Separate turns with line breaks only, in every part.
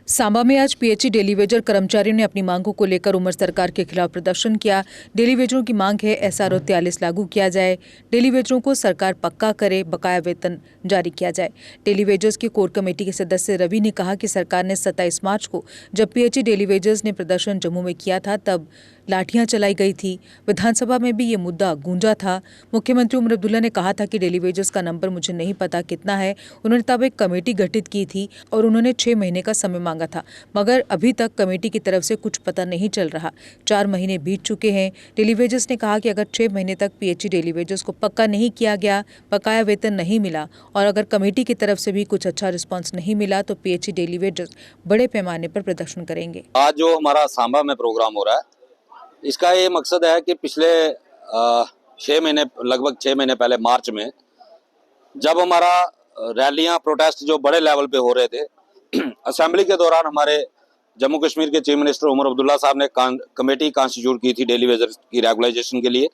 सांबा में आज PHE daily Vaser कर्मचारियों ने अपनी मांगों को लेकर उमर सरकार के खिलाफ प्रदर्शन किया। डेली वेजरों की मांग है एसआरओ 43 लागू किया जाए, डेली वेजरों को सरकार पक्का करे, बकाया वेतन जारी किया जाए। डेली वेजर्स की कोर कमेटी के सदस्य रवि ने कहा कि सरकार ने 27 मार्च को जब पीएचई डेली वेजर्स ने प्रदर्शन जम्मू में किया था तब लाठियां चलाई गई थी। विधानसभा में भी ये मुद्दा गूंजा था। मुख्यमंत्री उमर अब्दुल्ला ने कहा था कि डेली वेजर्स का नंबर मुझे नहीं पता कितना है। उन्होंने तब एक कमेटी गठित की थी और उन्होंने 6 महीने का समय मांगा था, मगर अभी तक कमेटी की तरफ से कुछ पता नहीं चल रहा। 4 महीने बीत चुके हैं। डेली वेजर्स ने कहा कि अगर 6 महीने तक पीएचई डेली वेजर्स को पक्का नहीं किया गया, बकाया वेतन नहीं मिला और अगर कमेटी की तरफ से भी कुछ अच्छा रिस्पॉन्स नहीं मिला तो पीएचई डेली वेजर्स बड़े पैमाने पर प्रदर्शन करेंगे।
आज जो हमारा सांबा में प्रोग्राम हो रहा है, इसका ये मकसद है कि पिछले 6 महीने लगभग 6 महीने पहले मार्च में जब हमारा रैलियां प्रोटेस्ट जो बड़े लेवल पे हो रहे थे, असेंबली के दौरान हमारे जम्मू कश्मीर के चीफ मिनिस्टर उमर अब्दुल्ला साहब ने कमेटी कॉन्स्टिट्यूट की थी डेली वेजर की रेगुलाइजेशन के लिए,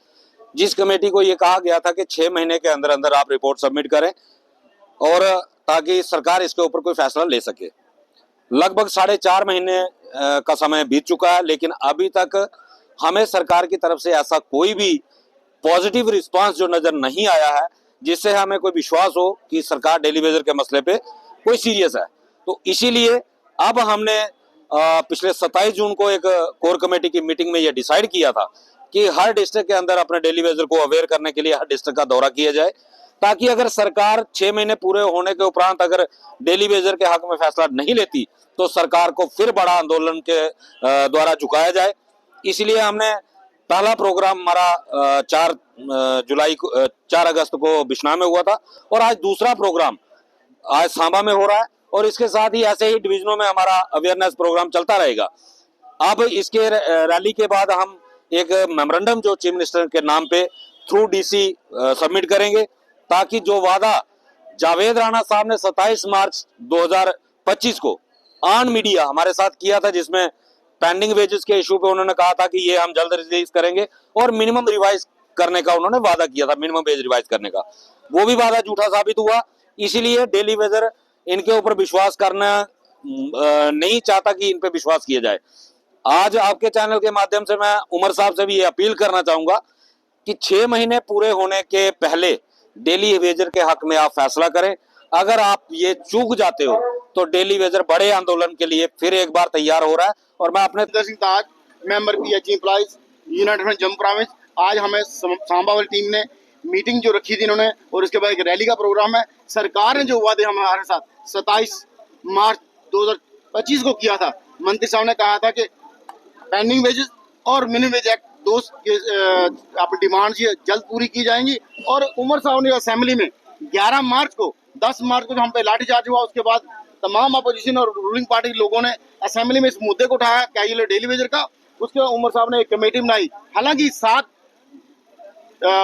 जिस कमेटी को ये कहा गया था कि 6 महीने के अंदर अंदर आप रिपोर्ट सबमिट करें और ताकि सरकार इसके ऊपर कोई फैसला ले सके। लगभग 4.5 महीने का समय बीत चुका है, लेकिन अभी तक हमें सरकार की तरफ से ऐसा कोई भी पॉजिटिव रिस्पांस जो नजर नहीं आया है जिससे हमें कोई विश्वास हो कि सरकार डेली वेजर के मसले पे कोई सीरियस है। तो इसीलिए अब हमने पिछले 27 जून को एक कोर कमेटी की मीटिंग में यह डिसाइड किया था कि हर डिस्ट्रिक्ट के अंदर अपने डेली वेजर को अवेयर करने के लिए हर डिस्ट्रिक्ट का दौरा किया जाए, ताकि अगर सरकार 6 महीने पूरे होने के उपरांत अगर डेली वेजर के हक में फैसला नहीं लेती तो सरकार को फिर बड़ा आंदोलन के द्वारा झुकाया जाए। इसलिए हमने पहला प्रोग्राम हमारा 4 अगस्त को बिश्नोई में हुआ था और आज दूसरा प्रोग्राम आज सांबा में हो रहा है और इसके साथ ही ऐसे ही डिवीजनों में हमारा अवेयरनेस प्रोग्राम चलता रहेगा। अब इसके रैली के बाद हम एक मेमोरेंडम जो चीफ मिनिस्टर के नाम पे थ्रू डीसी सबमिट करेंगे, ताकि जो वादा जावेद राणा साहब ने 27 मार्च 2025 को ऑन मीडिया हमारे साथ किया था, जिसमें पेंडिंग वेजेस के इशू पे उन्होंने कहा था कि ये हम जल्द रिलीज करेंगे और मिनिमम रिवाइज करने का उन्होंने वादा किया था, मिनिमम वेज रिवाइज करने का, वो भी वादा झूठा साबित हुआ। इसीलिए डेली वेजर इनके ऊपर विश्वास करना नहीं चाहता कि इन पे विश्वास किया जाए। आज आपके चैनल के माध्यम से मैं उमर साहब से भी ये अपील करना चाहूंगा कि 6 महीने पूरे होने के पहले डेली वेजर के हक में आप फैसला करें। अगर आप ये चूक जाते हो तो डेली वेजर बड़े आंदोलन के लिए फिर एक बार तैयार हो रहा है। और मैं अपने
ताज member PHE employees united front Jammu province, आज हमें सांबा वाली टीम ने मीटिंग जो रखी थी इन्होंने, और उसके बाद एक रैली का प्रोग्राम है। सरकार ने जो वादे हमारे साथ 27 मार्च 2025 को किया था, मंत्री साहब ने कहा था कि पेंडिंग वेजेस और मिनिमम वेज एक्ट दो अपनी डिमांड जल्द पूरी की जाएंगी। और उमर साहब ने असेंबली में 11 मार्च को 10 मार्च को जो हम पे लाठीचार्ज हुआ, उसके बाद तमाम अपोजिशन और रूलिंग पार्टी के लोगों ने असेंबली में इस मुद्दे को उठाया कैजुअल डेली वेजर का। उसके बाद उमर साहब ने एक कमेटी बनाई। हालांकि 7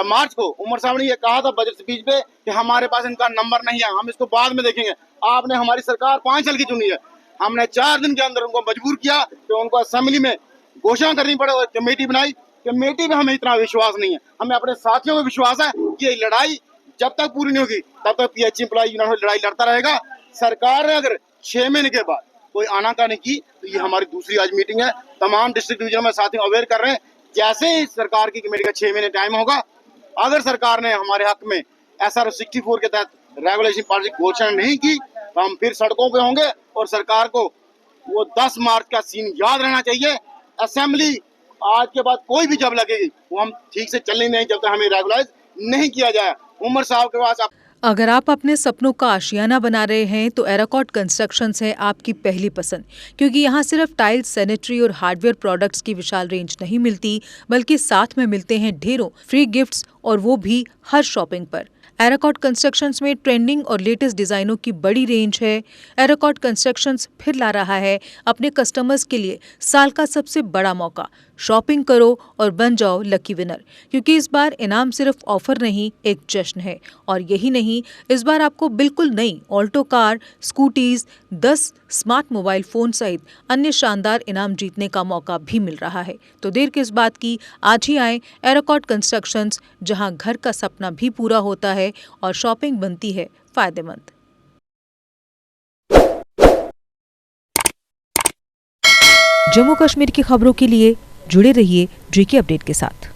मार्च को उमर साहब ने ये कहा था बजट स्पीच पे कि हमारे पास इनका नंबर नहीं है, हम इसको बाद में देखेंगे। आपने हमारी सरकार 5 साल की चुनी है, हमने 4 दिन के अंदर उनको मजबूर किया कि उनको असेंबली में घोषणा करनी पड़े और कमेटी बनाई। कमेटी में हमें इतना विश्वास नहीं है, हमें अपने साथियों में विश्वास है कि ये लड़ाई जब तक पूरी नहीं होगी तब तक पीएचई एम्प्लॉय यूनियन लड़ाई लड़ता रहेगा। सरकार ने अगर 6 महीने के बाद कोई आनाकानी की तो ये हमारी दूसरी आज मीटिंग है। तमाम डिस्ट्रिक्ट डिवीजन में साथियों अवेयर कर रहे हैं। जैसे ही सरकार की कमेटी का 6 महीने टाइम होगा, अगर सरकार ने हमारे हक में SRO 64 के तहत रेगुलेशन पॉलिसी घोषणा नहीं की तो हम फिर सड़कों पे होंगे। और सरकार को वो 10 मार्च का सीन याद रहना चाहिए। असेंबली आज के बाद कोई भी जब लगेगी वो हम ठीक से चलने नहीं जब तक हमें रेगुलाइज नहीं किया जाए। उमर साहब के पास
अगर आप अपने सपनों का आशियाना बना रहे हैं तो एराकॉट कंस्ट्रक्शंस है आपकी पहली पसंद, क्योंकि यहाँ सिर्फ टाइल्स, सैनिटरी और हार्डवेयर प्रोडक्ट्स की विशाल रेंज नहीं मिलती, बल्कि साथ में मिलते हैं ढेरों फ्री गिफ्ट्स, और वो भी हर शॉपिंग पर। एराकॉट कंस्ट्रक्शंस में ट्रेंडिंग और लेटेस्ट डिजाइनों की बड़ी रेंज है। एराकॉट कंस्ट्रक्शंस फिर ला रहा है अपने कस्टमर्स के लिए साल का सबसे बड़ा मौका। शॉपिंग करो और बन जाओ लकी विनर, क्योंकि इस बार इनाम सिर्फ ऑफर नहीं, एक जश्न है। और यही नहीं, इस बार आपको बिल्कुल नई Alto car, scooties, 10 smart mobile phone सहित अन्य शानदार इनाम जीतने का मौका भी मिल रहा है। तो देर किस बात की, आज ही आए एराकॉट कंस्ट्रक्शंस, जहां घर का सपना भी पूरा होता है और शॉपिंग बनती है फायदेमंद। जम्मू कश्मीर की खबरों के लिए जुड़े रहिए JK अपडेट के साथ।